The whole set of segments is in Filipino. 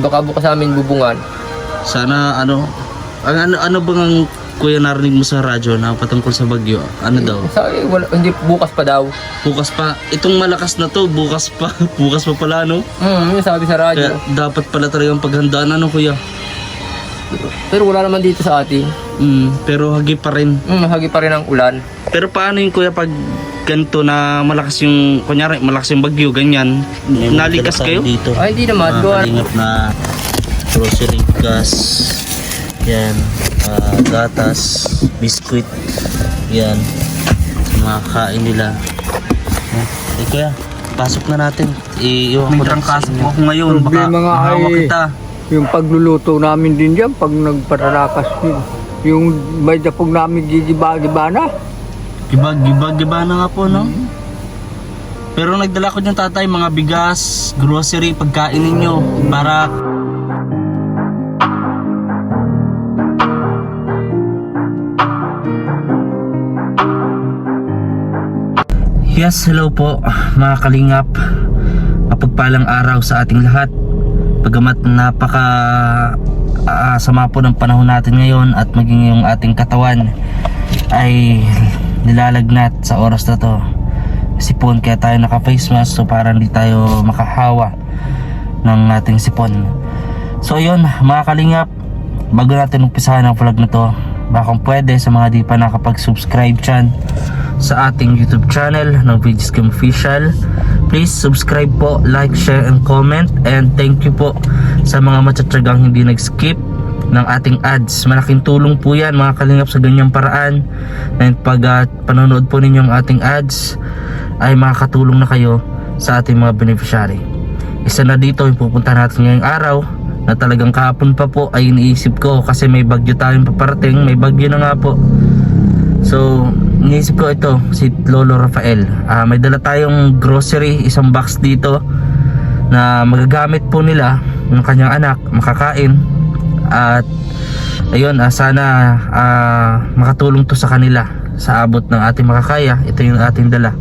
Baka bukas sa amin bubungan. Sana ano bang ang kuya narinig mo sa radyo na patungkol sa bagyo? Ano daw? Wala, hindi, bukas pa daw. Bukas pa. Itong malakas na to, bukas pa. Bukas pa pala, no? Yung sabi sa radyo. Kaya dapat pala talagang paghandaan, ano kuya? Pero wala naman dito sa atin. Pero hagi pa rin. Hagi pa rin ang ulan. Pero paano yung kuya pag ganito na malakas yung, kunyari malakas yung bagyo, ganyan, nalikas kayo? Dito. Ay, hindi naman. Kalingap na grocery, gas, yan, gatas, biskuit, yan, mga kain nila. Kuya, pasok na natin. May trangkaso po ako ngayon, baka Problema nga mahawa ay- kita. Yung pagluluto namin din dyan, pag nagpatalakas yun. Yung may dapog namin gigiba-giba na. Giba na nga po, no? Pero nagdala ko yung tatay, mga bigas, grocery, pagkain ninyo, para... Yes, hello po mga kalingap. Mapagpalang araw sa ating lahat. Pagamat napaka sama po ng panahon natin ngayon at maging yung ating katawan ay nilalagnat sa oras na to. Sipon, kaya tayo naka face mask, so para hindi tayo makahawa ng ating sipon. So yun mga kalingap, bago natin umpisahan ang vlog na to, baka kung pwede sa mga di pa nakapag-subscribe dyan sa ating YouTube channel ng Vidscam Official, please subscribe po, like, share, and comment. And thank you po sa mga matsatsagang hindi nag-skip ng ating ads. Malaking tulong po yan mga kalingap sa ganyang paraan. And pag panonood po ninyo ang ating ads, ay makakatulong na kayo sa ating mga beneficiary. Isa na dito yung pupunta natin ngayong araw, na talagang kahapon pa po ay iniisip ko kasi may bagyo tayong paparating. May bagyo na nga po. So iniisip ko ito, si Lolo Rafael, may dala tayong grocery, isang box dito na magagamit po nila ng kanyang anak, makakain. At ayun, sana makatulong to sa kanila sa abot ng ating makakaya. Ito yung ating dala.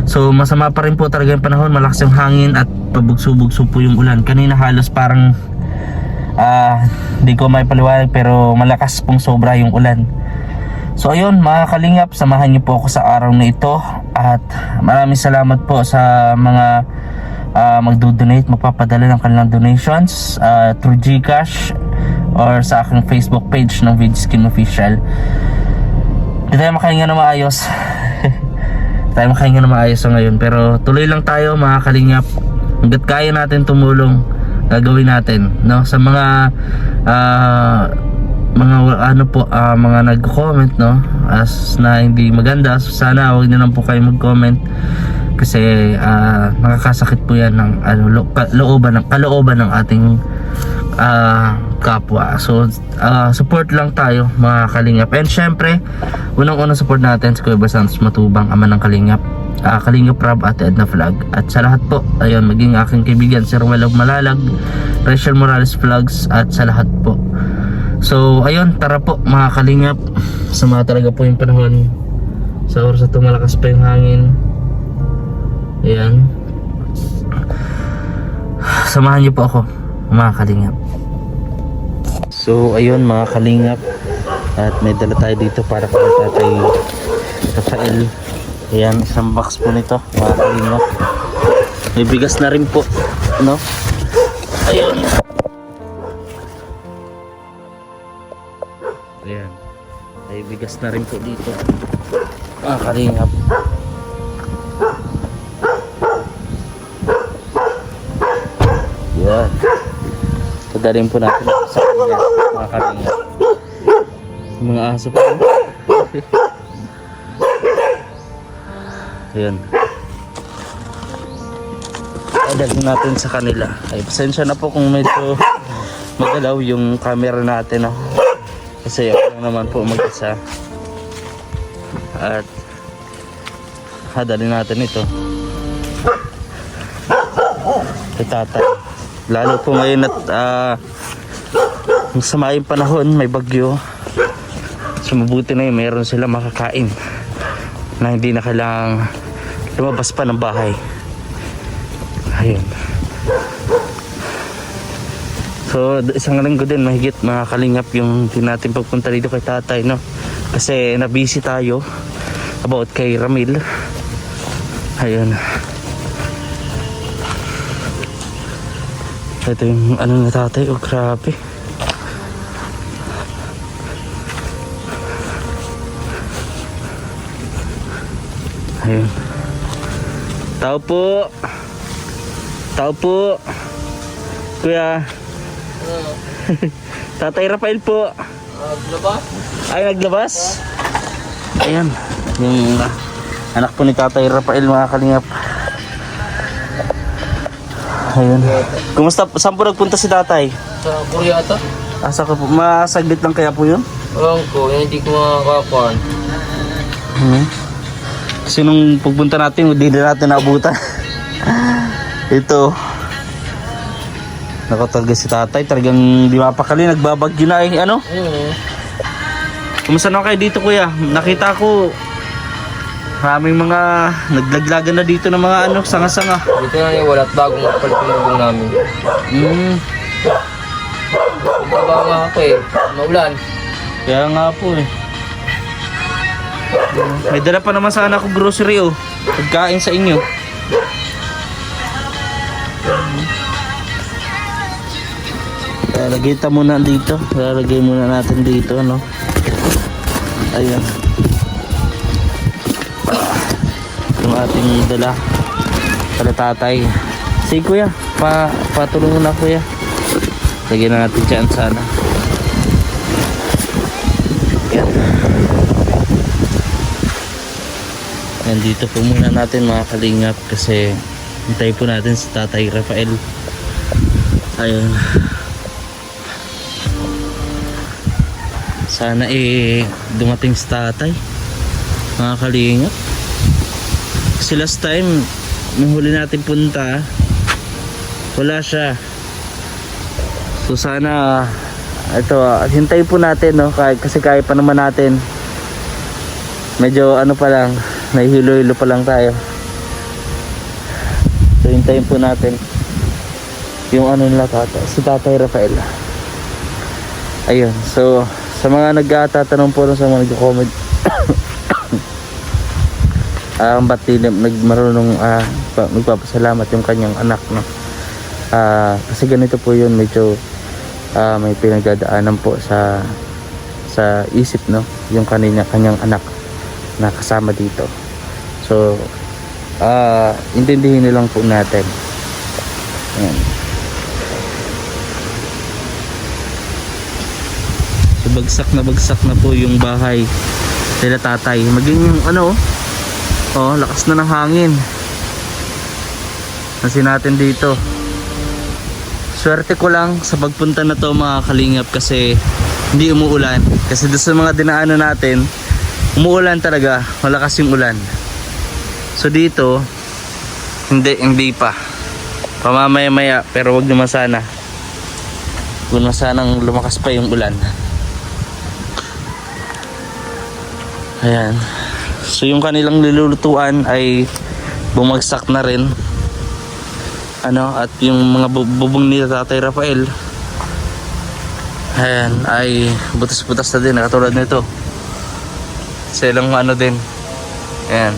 So masama pa rin po talaga yung panahon, malakas yung hangin at pabugso-bugso po yung ulan. Kanina halos parang hindi ko may paliwanag, pero malakas pong sobra yung ulan. So ayun mga kalingap, samahan niyo po ako sa araw na ito. At maraming salamat po sa mga magdo-donate, magpapadala ng kanilang donations through GCash or sa aking Facebook page ng Vidscam Official. Hindi tayo makahinga na maayos. Tayo makahinga na maayos ngayon, pero tuloy lang tayo mga kalingap. Hanggat kaya natin tumulong, gagawin natin, no? Sa mga mga nag-comment, no, as na hindi maganda, so sana huwag na lang po kayo mag-comment kasi nakakasakit po yan ng kalooban ng ating kapwa. So support lang tayo mga kalingap. And syempre unang-unang support natin si Kuya Bal Santos Matubang, ama ng kalingap, Kalingap Rob, Ate Edna Vlog, at sa lahat po, ayun, maging aking kaibigan Sir Ruel Malalag, Rachel Morales Vlogs, at sa lahat po. So ayun, tara po mga kalingap. Sama talaga po yung panahon. Sa oras na ito malakas pa yung hangin. Ayan. Samahan niyo po ako mga kalingap. So ayun mga kalingap, at may dala tayo dito para kay Tatay Rafael. Ayan, isang box po nito mga kalingap. May bigas na rin po, no? Ayun. Ayan, may bigas na rin po dito mga kalingap. Yan, padaling po natin sa kanya mga kalingap. Mga aso po. Ayan, padaling natin sa kanila. Ay, pasensya na po kung medyo magalaw yung camera natin, no? Kasi ako lang naman po mag-isa. At hadali natin ito kay Tatay. Lalo po ngayon at masama yung panahon, may bagyo. So mabuti na yun, meron sila makakain na hindi na kailangang lumabas pa ng bahay. Ayun. So isang linggo din mahigit mga kalingap yung din natin pagpunta dito kay tatay, no? Kasi na-busy tayo about kay Ramil. Ayun. Ito yung ano na tatay. Oh, grabe. Ayun. Tao po. Tao po. Kuya. Tatay Rafael po. Labas? Ay, naglabas? Ayan. Yung anak po ni Tatay Rafael, mga kalingap. Ayun. Kumusta? Saan po nagpunta si tatay? Sa Koreata? Asa ka po? Masaglit lang kaya po yun? Ewan ko, yung hindi ko makakakuan. Kasi nung pagpunta natin, hindi na natin naabutan. Ito. Nakatalaga si tatay. Talagang di mapakali. Nagbabagyo na eh. Ano? Kumusta na kayo dito, kuya? Nakita ko maraming mga naglaglagan na dito ng mga ano, sanga-sanga. Dito na yung walat bagong magpalit yung lubong namin. Trabaho nga ako eh. Maulan. Kaya nga po eh. May dala pa naman sana ako grocery oh. Pagkain sa inyo. Lalagay ta muna dito. Lalagay muna natin dito, no? Ayan. Yung ating dala para tatay. Sige kuya, patulungan na kuya. Lagyan na natin dyan sana. Ayan. Ayan, dito po muna natin mga kalingap kasi hintay po natin si Tatay Rafael. Ayun. Sana dumating si tatay mga kalingap. Kasi last time nung huli natin punta wala siya. So sana ito hintay po natin, no? Kasi kaya pa naman natin. Medyo ano pa lang, nahihilo-hilo pa lang tayo. So hintayin po natin yung ano nila si Tatay Rafael. Ayun, so sa mga nagtatanong po, sa mga nag-comment ba't marunong nagpapasalamat yung kanyang anak, no? Kasi ganito po yun, medyo may pinagdadaanan po sa isip, no? Yung kanyang anak na kasama dito. So intindihin nilang po natin. Ayan. Bagsak na po yung bahay nila tatay. Maging ano, lakas na ng hangin. Nasin natin dito. Swerte ko lang sa pagpunta na to mga kalingap kasi hindi umuulan. Kasi doon sa mga dinaanan natin, umuulan talaga. Malakas yung ulan. So dito, hindi pa. Pamamaya-maya, pero wag naman sana. Wag naman sanang lumakas pa yung ulan. Ayan. So yung kanilang nilulutuan ay bumagsak na rin. At yung mga bubong ni Tatay Rafael, ayan, ay butas-butas na din, katulad nito. Silang din. Ayan.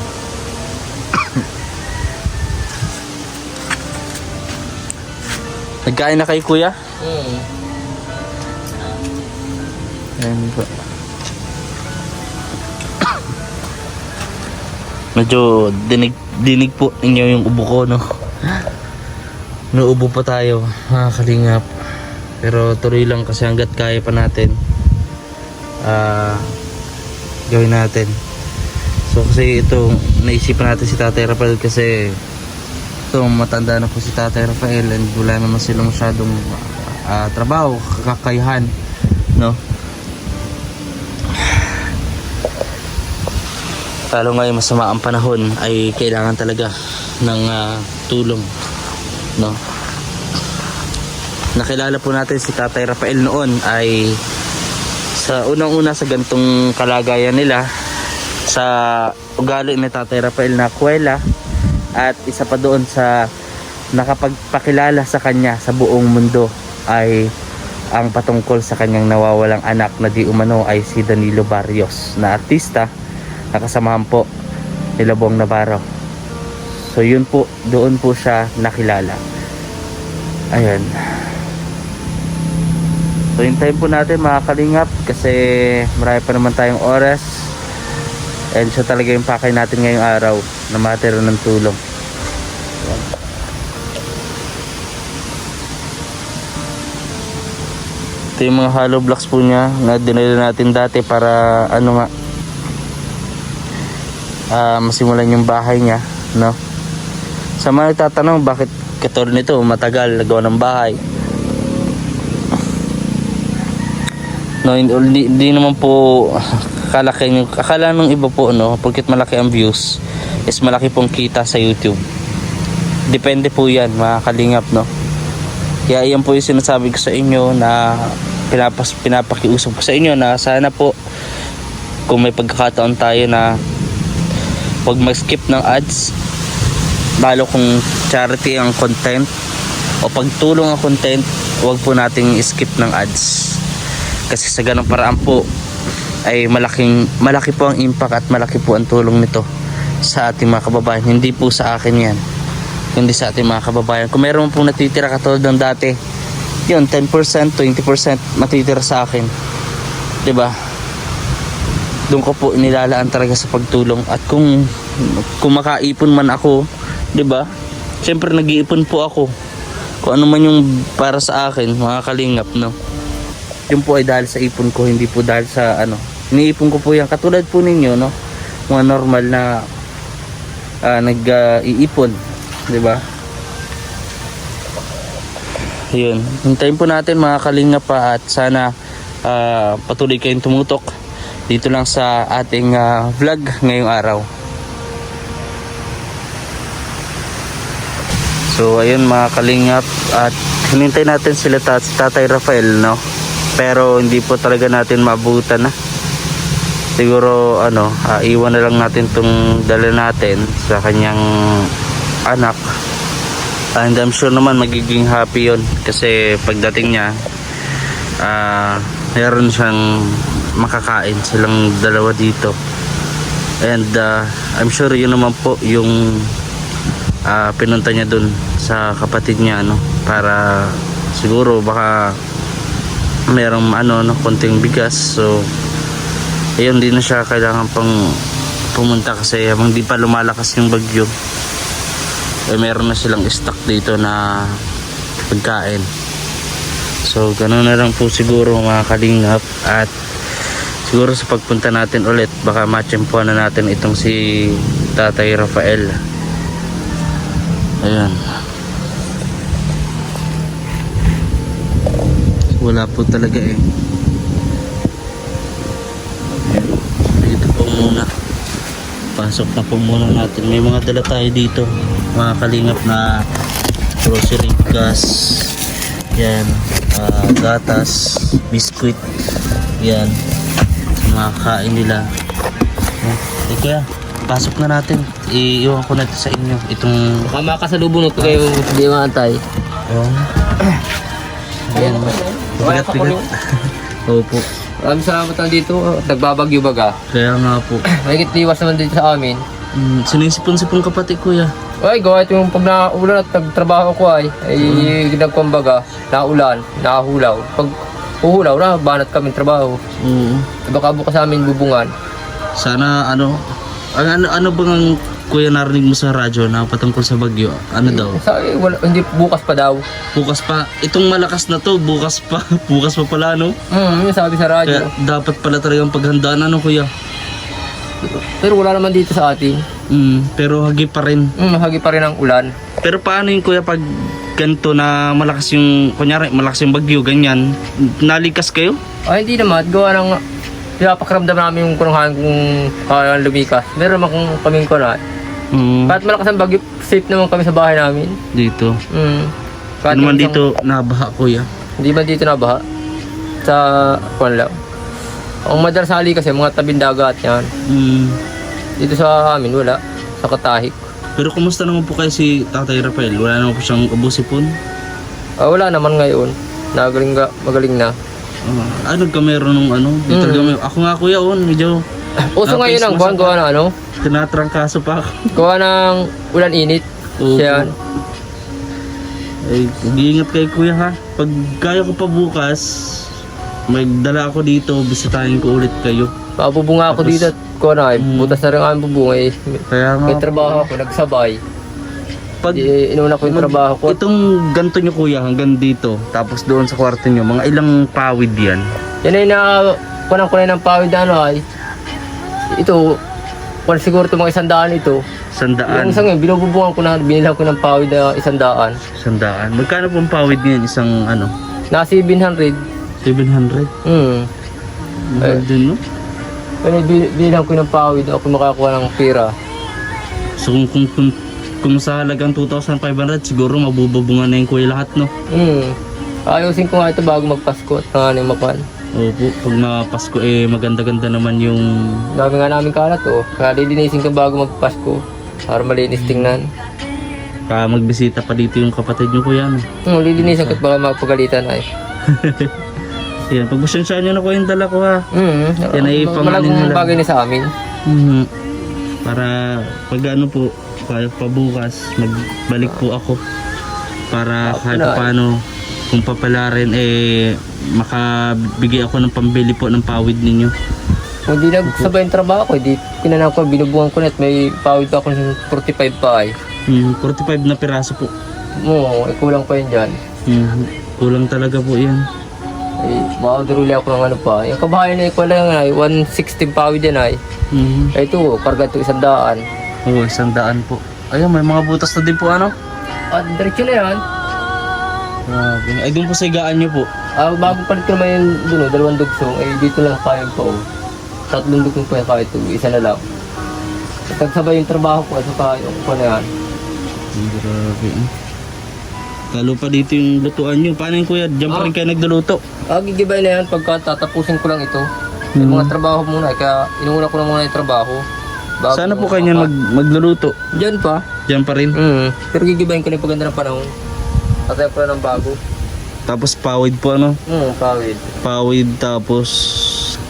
Nagkain na kay kuya? Ayan po. Medyo dinig po ninyo yung ubo ko, no? Nauubo pa tayo, mga kalingap. Pero tuloy lang kasi hanggat kaya pa natin gawin natin. So kasi ito, naisipan natin si Tatay Rafael kasi ito, matanda na po si Tatay Rafael and wala naman sila masyadong trabaho, kakayahan, no? Lalo ngayon masama ang panahon ay kailangan talaga ng tulong, no? Nakilala po natin si Tatay Rafael noon ay sa unang-una sa gantong kalagayan nila, sa ugali ni Tatay Rafael na kuwela, at isa pa doon sa nakapagpakilala sa kanya sa buong mundo ay ang patungkol sa kanyang nawawalang anak na di umano ay si Danilo Barrios na artista na kasamahan po ni Bong Navarro. So yun po, doon po siya nakilala. Ayan. So hintayin po natin mga kalingap kasi marami pa naman tayong oras. And siya talaga yung pakay natin ngayong araw na matero ng tulong. Ayan. Ito yung mga hollow blocks po niya na dinala natin dati para ano nga masimulan yung bahay niya, no? Sa mga nagtatanong bakit katulad nito matagal nagawa ng bahay, no, hindi naman po kalaki yung akala ng iba po, no, porket malaki ang views is malaki pong kita sa YouTube. Depende po yan mga kalingap, no. Kaya yan po yung sinasabi ko sa inyo na pinapakiusap ko sa inyo na sana po kung may pagkakataon tayo na huwag mag-skip ng ads, lalo kung charity ang content o pagtulong ang content, huwag po nating skip ng ads kasi sa ganung paraan po ay malaki po ang impact at malaki po ang tulong nito sa ating mga kababayan. Hindi po sa akin yan, hindi sa ating mga kababayan. Kung meron pong natitira katulad ng dati, yun 10%, 20% matitira sa akin, diba? Doon ko po inilalaan talaga sa pagtulong. At kung makaipon man ako, 'di ba? Siyempre nag-iipon po ako. Kung ano man yung para sa akin, mga kalingap, no. Yun po ay dahil sa ipon ko, hindi po dahil sa ano. Iniipon ko po yan katulad po ninyo, no. Mga normal na nag-iipon, 'di ba? Yun. Hintayin po natin mga kalingap pa at sana patuloy kayong tumutok dito lang sa ating vlog ngayong araw. So ayun mga kalingap, at hinintay natin sila Tatay Rafael, no. Pero hindi po talaga natin maabutan na. Siguro iwan na lang natin tong dala natin sa kanyang anak. And I'm sure naman magiging happy yun kasi pagdating niya meron siyang makakain, silang dalawa dito. And I'm sure yun naman po yung pinunta niya dun sa kapatid niya, no, para siguro baka merong konting bigas. So ayun, hindi na siya kailangan pang pumunta kasi habang di pa lumalakas yung bagyo meron na silang stock dito na pagkain. So ganoon na lang po siguro mga kalingap, at siguro sa pagpunta natin ulit baka matsempuan na natin itong si Tatay Rafael. Ayan, wala po talaga dito po muna, pasok na po muna natin. May mga dala tayo dito mga kalingap na grocery, gas, yan, gatas, biskuit, yan, mga kain nila. Kaya pasok na natin, iiwan ko natin sa inyo itong Makasalubong ko kayo di maantay. ayan, bigat-bigat. Opo, Maraming salamat dito. Nagbabagyo baga. kaya nga po. Mahigit liwas naman dito sa amin. Sinisipon-sipon kapatid kuya. Ay, gawa ito yung pag naulan at nagtrabaho ko ay nagkumbaga, naulan, nakahulaw. Pag uhulaw na, banat kami trabaho. Baka bukas sa amin bubungan. Sana ano bang ang kuya narinig mo sa radyo na patungkol sa bagyo? Ano daw? Sabi, hindi, bukas pa daw. Bukas pa. Itong malakas na to, bukas pa. Bukas pa pala, no? Yung sabi sa radyo. Kaya dapat pala talagang paghandaan, ano kuya? Pero wala naman dito sa atin. Pero hagi pa rin. Hagi pa rin ang ulan. Pero paano yung kuya pag ganito na malakas yung, kunyari malakas yung bagyo, ganyan, nalikas kayo? Ay, hindi naman. Gawa ng pinapakiramdam namin yung kunuhan kung kaya lumikas. Meron naman kung kaming kunuhan. Kahit malakas ang bagyo, safe naman kami sa bahay namin. Dito. Kahit Ano man dito nabaha kuya? Hindi man dito nabaha. Sa kuwan lang. Ang madalasali kasi mga tabing dagat yan. Dito sa amin wala. Sa Katahik. Pero kumusta naman po kayo si Tatay Rafael? Wala naman po siyang ubos-ipon? Wala naman ngayon. magaling na. Ano ka meron nung ano? Dito ako nga kuya, medyo Uso ngayon ang buwan, gawa ng ano? tinatrangkaso pa ako. Gawa ng ulan init. Oo. Yan. Ay, mag-iingat kay kuya ha. Pag kaya ko pa bukas, magdala ako dito, bisitahin ko ulit kayo. Papubunga ako Tapos, dito at kuha na butas na rin ang bubunga eh. Kaya nga, May trabaho ako, nagsabay. pag Inuna ko yung trabaho ko. itong ganto nyo kuya hanggang dito, tapos doon sa kwarto nyo, mga ilang pawid yan? Yan ay kunang ng pawid na ano ay. Ito, kung siguro ito mga 100 ito. Yung 100? isang yun, binububungan ko na, binilang ko ng pawid na 100. 100? Magkano pong pawid ngayon? Isang ano? Na 700. 700? Mahal din, no? Kaya binilang ko ng pawid, ako makakuha ng pera. So kung sa halagang 2,500, siguro mabububungan na yung kuya lahat, no? Ayusin ko nga ito bago magpasko at nanganay mapan. Opo, pag Pasko maganda-ganda naman yung... Dami nga namin kalat kaya lilinisin ko bago magpasko para malinis tingnan. Magbisita pa dito yung kapatid nyo kuya, no? Lilinisin ko at baka magpagalitan ay. Yan, pagpasyensyahan nyo na ko yung dala ko ha. Yan ay panganin mo Malagong lang. bagay na sa amin. Para pag ano po, kaya pa bukas, magbalik po ako. Para kahit paano, kung papalarin makabigay ako ng pambili po ng pawid ninyo. Kung di nagsabay yung trabaho ko, di kinanang ko, binubungan ko na at may pawid pa ako ng 45 pa ay. 45 na piraso po. Kulang pa yun dyan. Kulang talaga po yan. Makadaruli ako ng ano pa. Yung kabahayan na ko lang ay 160 pawid yan ay. Ito, karga ito 100. Oo, 100 po. Ayun, may mga butas na din po ano? At diretso na yan. Grabe. Ay, doon po sa higaan nyo po. Bago palit ko naman yung dalawang dugsong, dito lang kaya po. 3 dugsong pa yung kaya ito, isa na lang. At nagsabay yung trabaho ko, at saka yung ko na yan. Grabe. Lalo pa dito yung lutuan nyo. Paano yung kuya? Diyan pa rin kayo nagduluto? Gigibay na yan pagka tatapusin ko lang ito. Yung mga trabaho muna, kaya inuuna ko na muna yung trabaho. Sana po kayo niyan magluluto? Diyan pa. Diyan pa rin? Pero gigibayin ko na yung paganda ng panahon. Patay ko na ng bago. Tapos pawid po ano? Pawid. Pawid tapos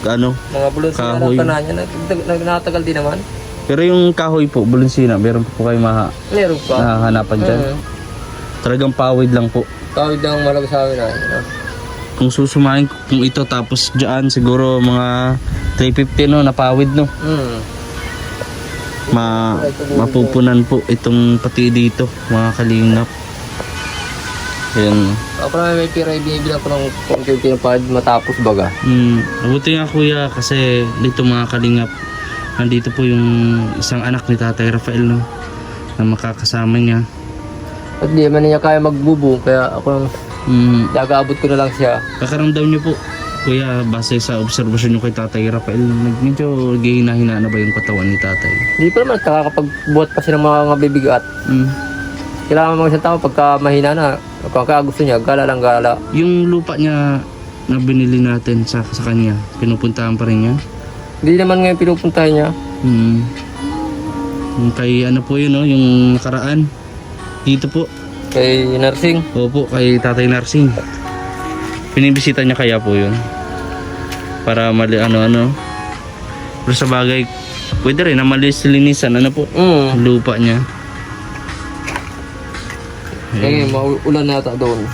ano? Mga bulon sila Kahoy. ng kananya, nagtagal din naman. Pero yung kahoy po, bulunsina, meron po kayo Meron pa. mahahanapan dyan? Talagang pawid lang po. Pawid ang malaga sa amin. Kung susumahin kung ito tapos dyan, siguro mga 350 no, na pawid no? Mapupunan po itong pati dito, mga kalingap. Ayan. Ako naman may pira, binibilang ko ng konti-unti ng pawid matapos baga. Mabuti nga kuya kasi dito mga kalingap, nandito po yung isang anak ni Tatay Rafael no, na makakasama niya. At di man niya kaya magbubong, kaya ako nag-aabot ko na lang siya. Kakaramdam niyo po kuya, base sa obserbasyon niyo kay Tatay Rafael, medyo gihina-hina na ba yung katawan ni Tatay? Hindi pa naman nakakapagbuhat pa siya ng mga bibigat. Kailangan mga isang tao pagka mahina na, pagka gusto niya, gala lang gala. Yung lupa niya na binili natin sa kanya, pinupuntahan pa rin niya? Hindi naman ngayon pinupuntahan niya. Yung kay ano po yun, no? Yung nakaraan. Dito po. Kay nursing. Opo, kay Tatay Narsing. Pinibisita niya kaya po yun. Para ano. Pero sa bagay, pwede rin na malis-linisan, ano po, lupa niya. Maulan na yata doon.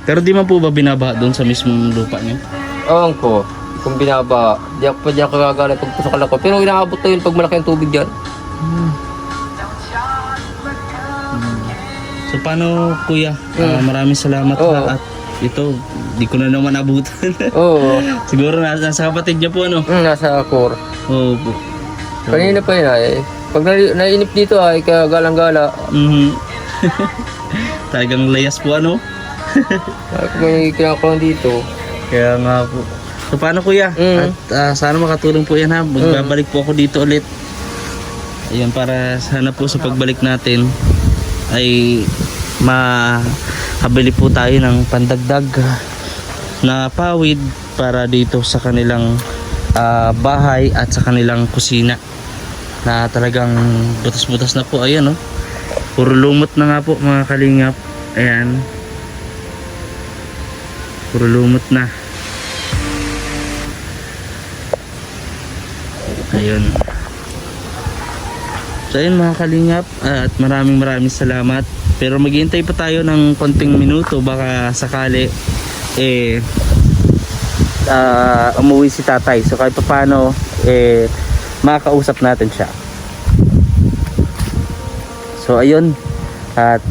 Pero di man po ba binabaha doon sa mismong lupa niya? Ewan ko, kung binaba, di ako kagagalit pag pusakan ako. Pero inaabot na yun pag malaki ang tubig dyan. So paano kuya? Maraming salamat ha. At ito, di ko na naman abutan. Oo. Siguro nasa kapatid niya po ano? Nasa core. Oo po. Kanina pa yun ay. Pag nainip dito ay kagalang-gala. Talagang layas po ano? May kinakulang dito. Kaya nga po. So paano kuya? At sana makatulong po yan ha. Magbabalik po ako dito ulit. Ayan, para sana po sa pagbalik natin ay makabili po tayo ng pandagdag na pawid para dito sa kanilang bahay at sa kanilang kusina na talagang butas-butas na po. Ayan, no? Puro lumot na nga po mga kalingap. Ayan. Puro lumot na. Ayun. So ayun mga kalingap, at maraming salamat. Pero maghihintay pa tayo ng konting minuto, baka sakali umuwi si tatay. So kahit paano makakausap natin siya. So ayun, at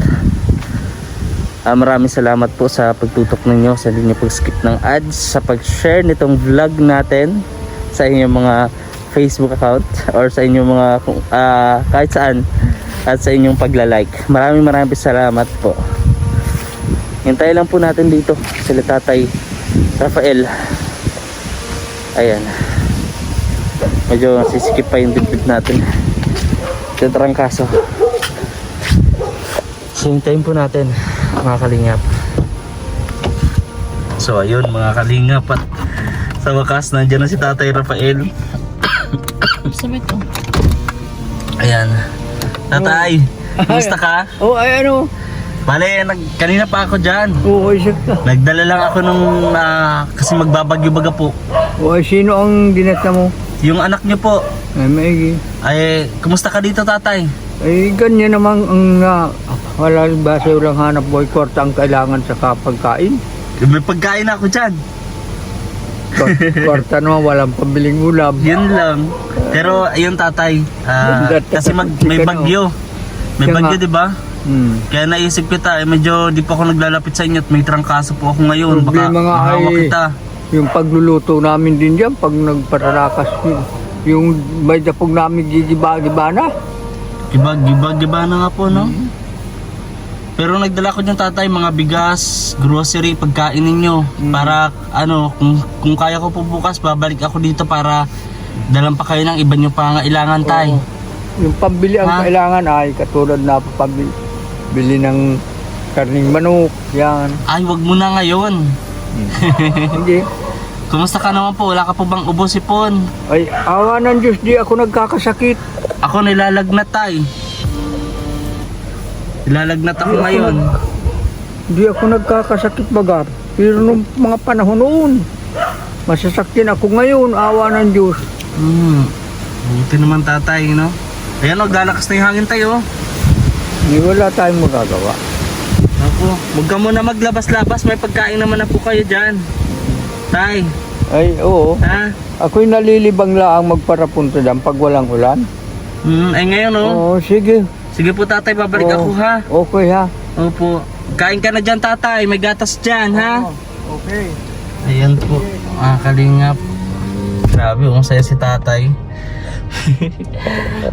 maraming salamat po sa pagtutok ninyo, sa hindi nyo pag-skip ng ads, sa pag-share nitong vlog natin sa inyong mga Facebook account or sa inyong mga kahit saan, at sa inyong pagla-like. Maraming salamat po. Hintay lang po natin dito sila Tatay Rafael. Ayan, medyo sisikip pa yung dibdib natin, yung trangkaso. So hintayin po natin mga kalingap. So ayun mga kalingap, at sa wakas nandiyan na si Tatay Rafael. Sabi to. Ayan. Tatay, kumusta ka? Oh, ay ano? Bale, kanina pa ako dyan. Oo, isa ka. Nagdala lang ako nung kasi magbabagyo baga po. O, ay, sino ang dinata mo? Yung anak niyo po. Ay, maigi. Ay, kumusta ka dito tatay? Ay, ganyan naman ang wala ba sa ulang hanap boy, kwarta ang kailangan sa kapagkain. May pagkain ako dyan. Kwarta naman, walang pabiling ulam. Yun lang. Pero ayun tatay, kasi may bagyo. May bagyo, di ba? Kaya naisip kita, medyo di pa ako naglalapit sa inyo at may trangkaso po ako ngayon. Baka Problema nga mahawa ay kita. yung pagluluto namin din dyan, pag nagpatalakas yung may dapog namin gigiba-giba na. Giba na nga po, no? Pero nagdala ko yung tatay, mga bigas, grocery, pagkain ninyo. Para ano, kung kaya ko po bukas, babalik ako dito para dalang pa kayo ng iba nyo pangailangan tay. Yung pambili ang kailangan ay katulad na pambili ng karning manok, yan. Ay, wag mo na ngayon. Hindi. Kumusta ka naman po? Wala ka po bang ubo sipon? Ay, awa ng Diyos, di ako nagkakasakit. Ako nilalagnat tay. Nilalagnat ako ngayon. Di ako nagkakasakit bagar. Pero nung mga panahon noon, masasakyan ako ngayon, awa ng Diyos. Buti naman tatay, no? Ayan o, galakas na yung hangin tayo. Hindi wala tayong magagawa. Ako, huwag ka muna maglabas-labas. May pagkain naman na po kayo dyan. Tay. Ay, oo. Ha? Ako'y nalilibang laang magparapunta dyan pag walang ulan. Ay ngayon o. Oo, sige. Sige po tatay, babalik ako ha. Okay ha. Opo. Kain ka na dyan tatay, may gatas dyan ha. Okay. Ayan po, kalingap. Grabe, kung saya si tatay.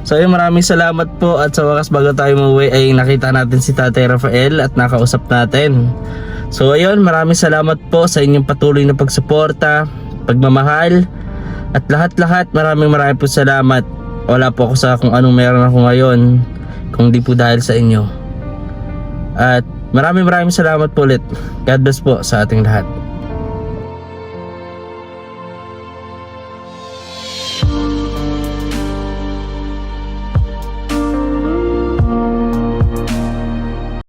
So ayun, maraming salamat po. At sa wakas bago tayo umuwi ay nakita natin si Tatay Rafael at nakausap natin. So ayun, maraming salamat po sa inyong patuloy na pagsuporta, pagmamahal, at lahat-lahat maraming po salamat. Wala po ako sa kung anong meron ako ngayon kung di po dahil sa inyo. At maraming salamat po ulit. God bless po sa ating lahat.